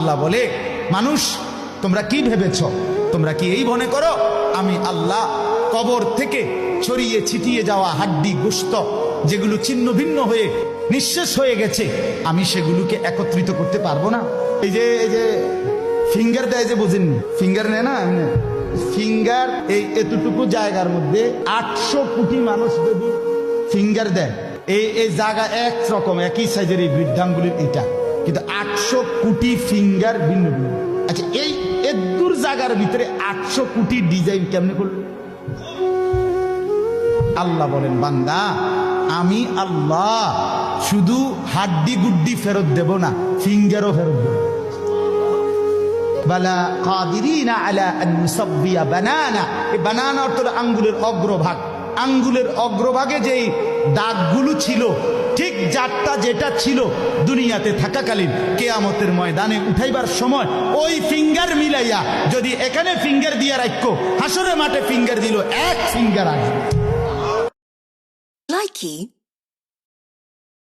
আল্লাহ বলে, মানুষ তোমরা কি ভেবেছ? তোমরা কি এই মনে করো আমি আল্লাহ কবর থেকে ছড়িয়ে ছিটিয়ে যাওয়া হাড্ডি গোশত যেগুলো ছিন্ন ভিন্ন হয়ে নিঃশেষ হয়ে গেছে, আমি সেগুলোকে একত্রিত করতে পারবো না? এই যে ফিঙ্গার দেয়, যে বুঝেননি, ফিঙ্গার নেয় না, ফিঙ্গার এই এতটুকু জায়গার মধ্যে 800 কোটি মানুষ যদি ফিঙ্গার দেয়, এই জায়গা একরকম একই সাইজের এই বৃদ্ধাঙ্গুলির এটা, কিন্তু 800 কোটি ফিঙ্গার ভিন্ন ভিন্ন। আচ্ছা, এই এদুর জায়গার ভিতরে 800 কোটি ডিজাইন কেমনে করল? আল্লাহ বলেন, বান্দা আমি আল্লাহ শুধু হাড্ডি গুড্ডি ফেরত দেব না, ফিঙ্গারও ফেরত দেব। বালা কাদিরিনা আলা আন নুসাব্বিয়া বানানা, এই বানানা অর্থ আঙ্গুলের অগ্রভাগ। আঙ্গুলের অগ্রভাগে যেই দাগগুলো ছিল, ঠিক যারটা যেটা ছিল দুনিয়াতে থাকাকালীন, কিয়ামতের ময়দানে উঠাইবার সময় ওই ফিঙ্গার মিলাইয়া যদি এখানে ফিঙ্গার দিয়া রাখো, হাসরের মাঠে ফিঙ্গার দিল, এক ফিঙ্গার আসবে। Likey